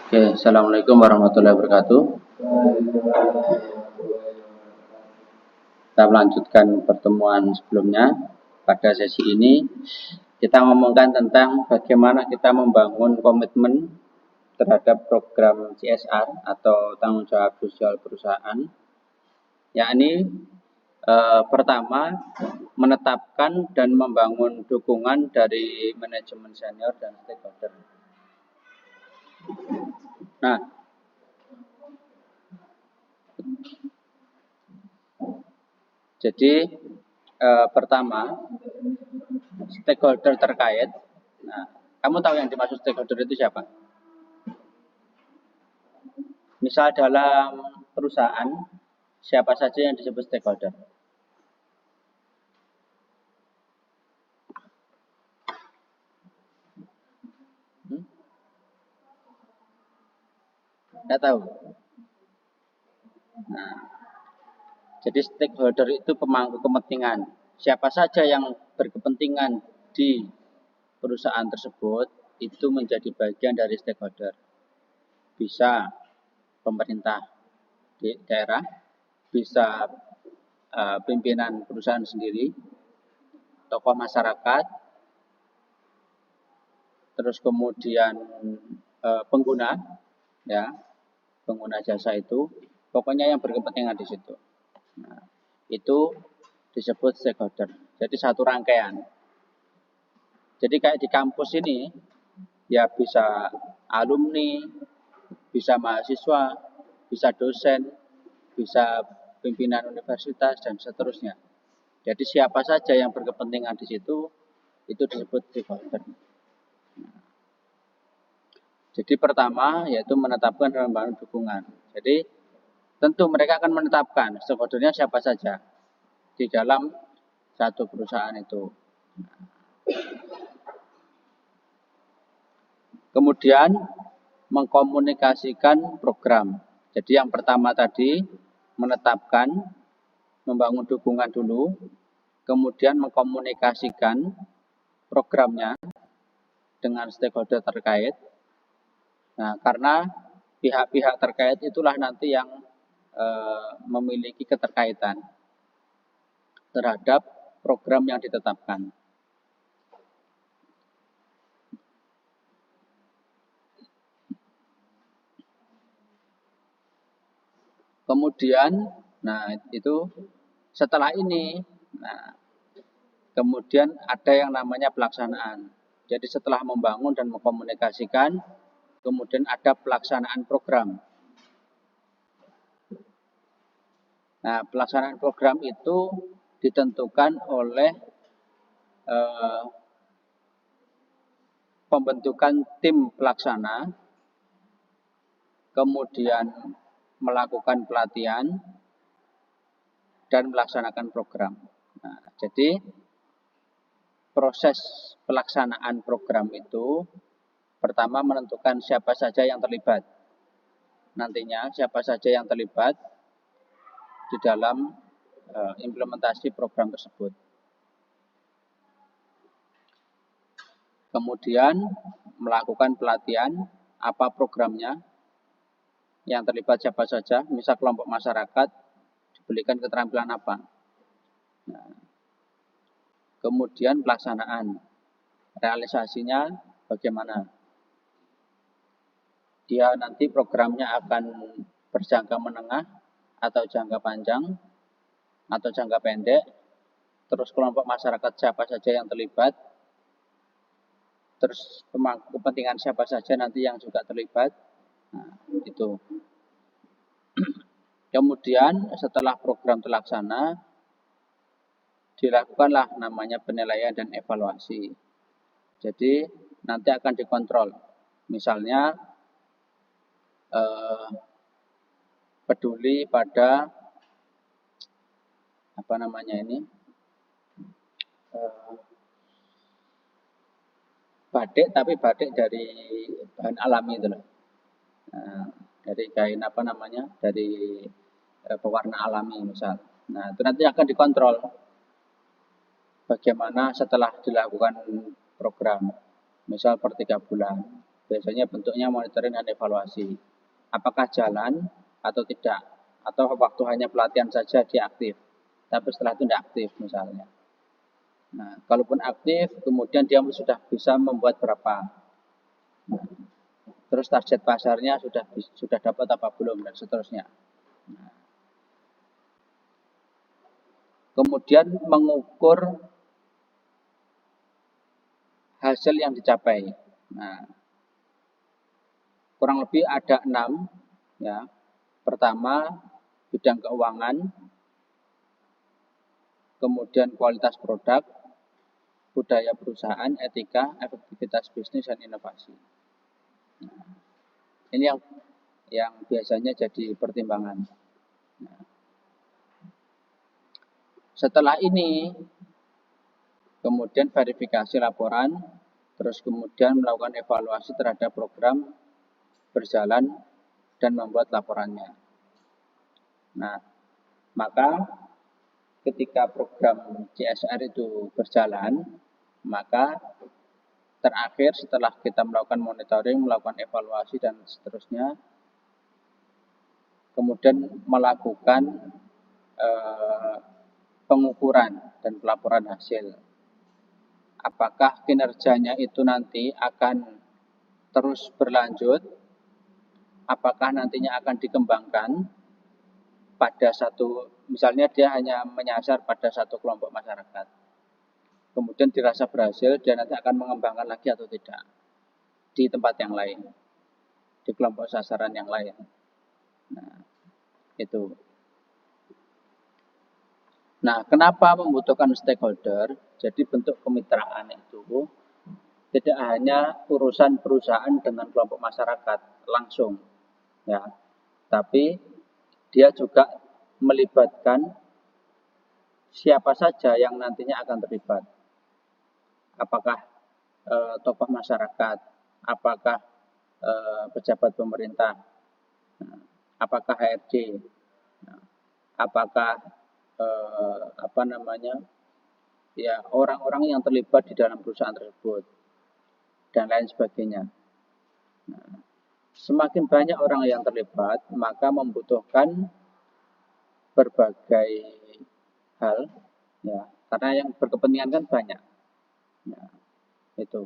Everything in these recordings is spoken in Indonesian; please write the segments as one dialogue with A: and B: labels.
A: Oke, Assalamualaikum warahmatullahi wabarakatuh. Kita melanjutkan pertemuan sebelumnya. Pada sesi ini kita ngomongkan tentang bagaimana kita membangun komitmen terhadap program CSR atau tanggung jawab sosial perusahaan. Yakni pertama, menetapkan dan membangun dukungan dari manajemen senior dan stakeholder. Nah, jadi pertama, stakeholder terkait. Nah, kamu tahu yang dimaksud stakeholder itu siapa? Misal dalam perusahaan, siapa saja yang disebut stakeholder? Nggak tahu. Nah, jadi stakeholder itu pemangku kepentingan. Siapa saja yang berkepentingan di perusahaan tersebut itu menjadi bagian dari stakeholder. Bisa pemerintah di daerah, bisa pimpinan perusahaan sendiri, tokoh masyarakat, terus kemudian pengguna, ya, pengguna jasa itu, pokoknya yang berkepentingan di situ. Nah, itu disebut stakeholder. Jadi satu rangkaian. Jadi kayak di kampus ini, ya bisa alumni, bisa mahasiswa, bisa dosen, bisa pimpinan universitas, dan seterusnya. Jadi siapa saja yang berkepentingan di situ, itu disebut stakeholder. Jadi pertama yaitu menetapkan dan membangun dukungan. Jadi tentu mereka akan menetapkan stakeholdernya siapa saja di dalam satu perusahaan itu. Kemudian mengkomunikasikan program. Jadi yang pertama tadi menetapkan, membangun dukungan dulu, kemudian mengkomunikasikan programnya dengan stakeholder terkait. Nah, karena pihak-pihak terkait itulah nanti yang memiliki keterkaitan terhadap program yang ditetapkan. Kemudian, nah itu setelah ini, nah kemudian ada yang namanya pelaksanaan. Jadi setelah membangun dan mengkomunikasikan, kemudian ada pelaksanaan program. Nah, pelaksanaan program itu ditentukan oleh pembentukan tim pelaksana, kemudian melakukan pelatihan, dan melaksanakan program. Nah, jadi proses pelaksanaan program itu pertama menentukan siapa saja yang terlibat. Nantinya siapa saja yang terlibat di dalam implementasi program tersebut. Kemudian melakukan pelatihan, apa programnya, yang terlibat siapa saja, misal kelompok masyarakat, diberikan keterampilan apa. Nah, kemudian pelaksanaan, realisasinya bagaimana. Dia nanti programnya akan berjangka menengah, atau jangka panjang, atau jangka pendek, terus kelompok masyarakat siapa saja yang terlibat, terus kepentingan siapa saja nanti yang juga terlibat. Nah, itu. Kemudian setelah program terlaksana, dilakukanlah namanya penilaian dan evaluasi. Jadi nanti akan dikontrol. Misalnya peduli pada apa namanya ini, batik, tapi batik dari bahan alami itu loh. Nah, dari kain apa namanya, dari pewarna alami misal. Nah, itu nanti akan dikontrol bagaimana setelah dilakukan program, misal per 3 bulan. Biasanya bentuknya monitoring dan evaluasi. Apakah jalan atau tidak? Atau waktu hanya pelatihan saja dia aktif, tapi setelah itu tidak aktif misalnya. Nah, kalaupun aktif, kemudian dia sudah bisa membuat berapa? Nah, terus target pasarnya sudah dapat apa belum, dan seterusnya. Nah, kemudian mengukur hasil yang dicapai. Nah, kurang lebih ada 6 ya. Pertama, bidang keuangan, kemudian kualitas produk, budaya perusahaan, etika, efektivitas bisnis, dan inovasi. Nah, ini yang biasanya jadi pertimbangan. Nah, setelah ini, kemudian verifikasi laporan, terus kemudian melakukan evaluasi terhadap program berjalan dan membuat laporannya. Nah, maka ketika program CSR itu berjalan, maka terakhir setelah kita melakukan monitoring, melakukan evaluasi dan seterusnya, kemudian melakukan pengukuran dan pelaporan hasil. Apakah kinerjanya itu nanti akan terus berlanjut? Apakah nantinya akan dikembangkan pada satu, misalnya dia hanya menyasar pada satu kelompok masyarakat, kemudian dirasa berhasil, dia nanti akan mengembangkan lagi atau tidak di tempat yang lain, di kelompok sasaran yang lain. Nah, itu. Nah, kenapa membutuhkan stakeholder? Jadi bentuk kemitraan itu tidak hanya urusan perusahaan dengan kelompok masyarakat langsung, ya, tapi dia juga melibatkan siapa saja yang nantinya akan terlibat. Apakah tokoh masyarakat, apakah pejabat pemerintah, apakah HRD, apakah ya orang-orang yang terlibat di dalam perusahaan tersebut dan lain sebagainya. Nah, semakin banyak orang yang terlibat, maka membutuhkan berbagai hal, ya, karena yang berkepentingan kan banyak. Nah, itu.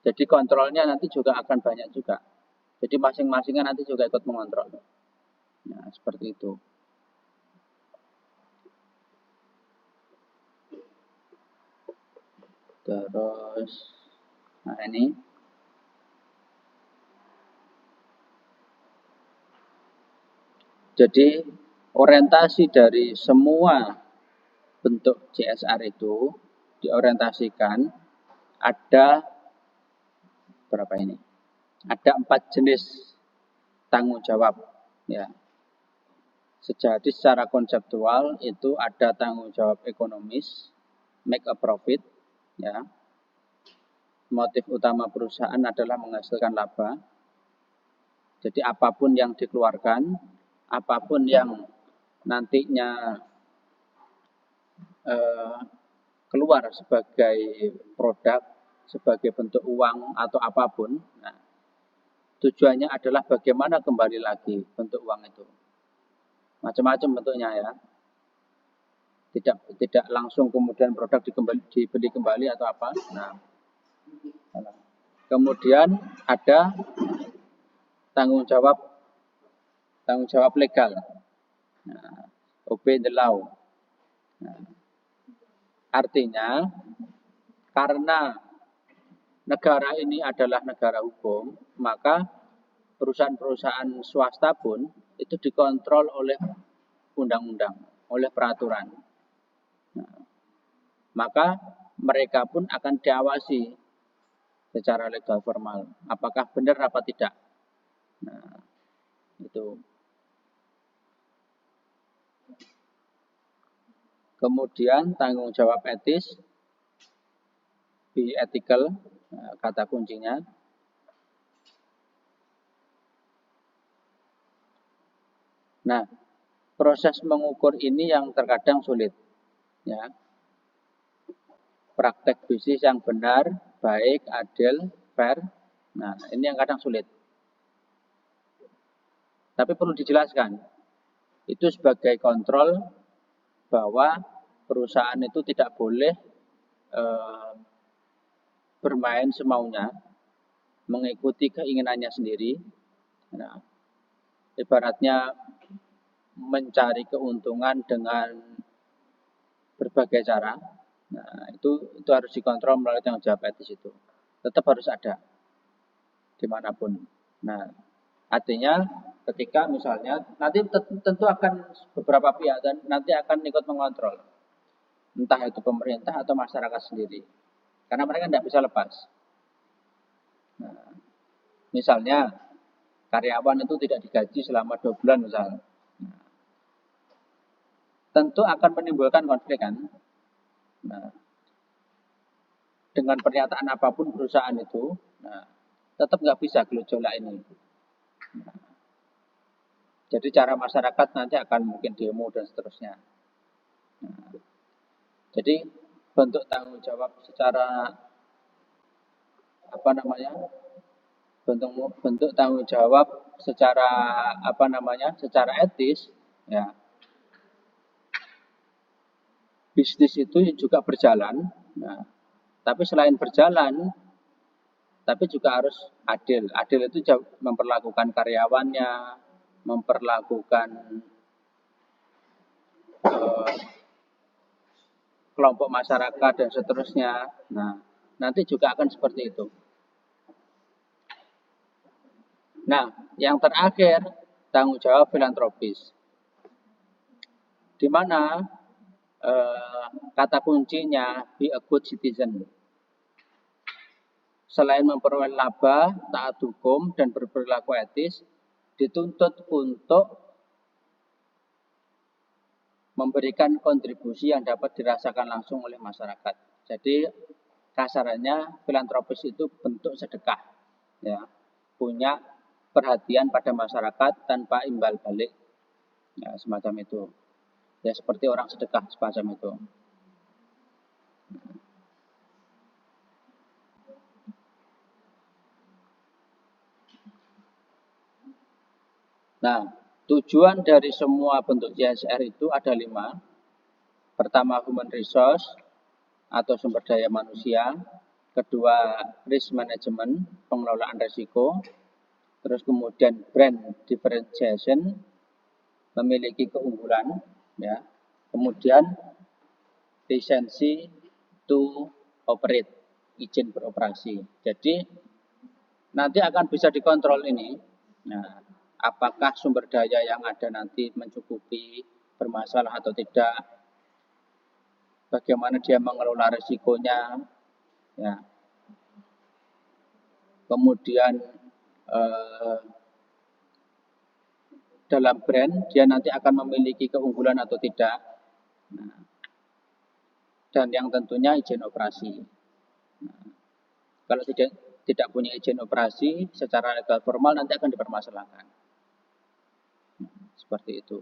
A: Jadi kontrolnya nanti juga akan banyak juga. Jadi masing-masingnya nanti juga ikut mengontrol. Nah, seperti itu. Terus, nah ini. Jadi orientasi dari semua bentuk CSR itu diorientasikan ada berapa ini? Ada 4 jenis tanggung jawab. Ya. Jadi secara konseptual itu ada tanggung jawab ekonomis, make a profit, ya. Motif utama perusahaan adalah menghasilkan laba. Jadi apapun yang dikeluarkan, apapun yang nantinya keluar sebagai produk, sebagai bentuk uang atau apapun, nah, tujuannya adalah bagaimana kembali lagi bentuk uang itu. Macam-macam bentuknya ya. Tidak langsung kemudian produk dibeli kembali atau apa. Nah, kemudian ada tanggung jawab legal. Nah, obey the law. Nah, artinya karena negara ini adalah negara hukum, maka perusahaan-perusahaan swasta pun itu dikontrol oleh undang-undang, oleh peraturan. Nah, maka mereka pun akan diawasi secara legal formal. Apakah benar apa tidak? Nah, itu. Kemudian tanggung jawab etis, be ethical, kata kuncinya. Nah, proses mengukur ini yang terkadang sulit, ya. Praktek bisnis yang benar baik, adil, fair. Nah, ini yang kadang sulit. Tapi perlu dijelaskan, itu sebagai kontrol bahwa perusahaan itu tidak boleh bermain semaunya, mengikuti keinginannya sendiri. Nah, ibaratnya mencari keuntungan dengan berbagai cara. Nah, itu harus dikontrol melalui tanggung jawab etis itu. Tetap harus ada dimanapun. Nah, artinya ketika misalnya nanti tentu akan beberapa pihak dan nanti akan ikut mengontrol, entah itu pemerintah atau masyarakat sendiri, karena mereka tidak bisa lepas. Nah, misalnya karyawan itu tidak digaji selama 2 bulan misalnya, nah, tentu akan menimbulkan konflik kan. Nah, dengan pernyataan apapun perusahaan itu, nah, tetap nggak bisa gejolak ini. Nah, jadi cara masyarakat nanti akan mungkin demo dan seterusnya. Nah, jadi bentuk tanggung jawab secara bentuk tanggung jawab secara etis, ya. Bisnis itu juga berjalan. Nah, tapi selain berjalan, tapi juga harus adil. Adil itu memperlakukan karyawannya, memperlakukan kelompok masyarakat dan seterusnya. Nah, nanti juga akan seperti itu. Nah, yang terakhir, tanggung jawab filantropis. Di mana kata kuncinya be a good citizen. Selain memperoleh laba, taat hukum, dan berperilaku etis, dituntut untuk memberikan kontribusi yang dapat dirasakan langsung oleh masyarakat. Jadi kasarannya filantropis itu bentuk sedekah, ya, punya perhatian pada masyarakat tanpa imbal balik, ya, semacam itu. Ya seperti orang sedekah semacam itu. Nah, tujuan dari semua bentuk CSR itu ada 5. Pertama, human resource atau sumber daya manusia. Kedua, risk management, pengelolaan risiko. Terus kemudian brand differentiation, memiliki keunggulan, ya. Kemudian lisensi to operate, izin beroperasi. Jadi nanti akan bisa dikontrol ini. Nah, apakah sumber daya yang ada nanti mencukupi, bermasalah atau tidak, bagaimana dia mengelola risikonya, ya. Kemudian dalam brand dia nanti akan memiliki keunggulan atau tidak, nah, dan yang tentunya izin operasi. Nah, kalau tidak punya izin operasi secara legal formal nanti akan dipermasalahkan. Seperti itu.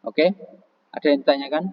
A: Oke, ada yang ditanyakan?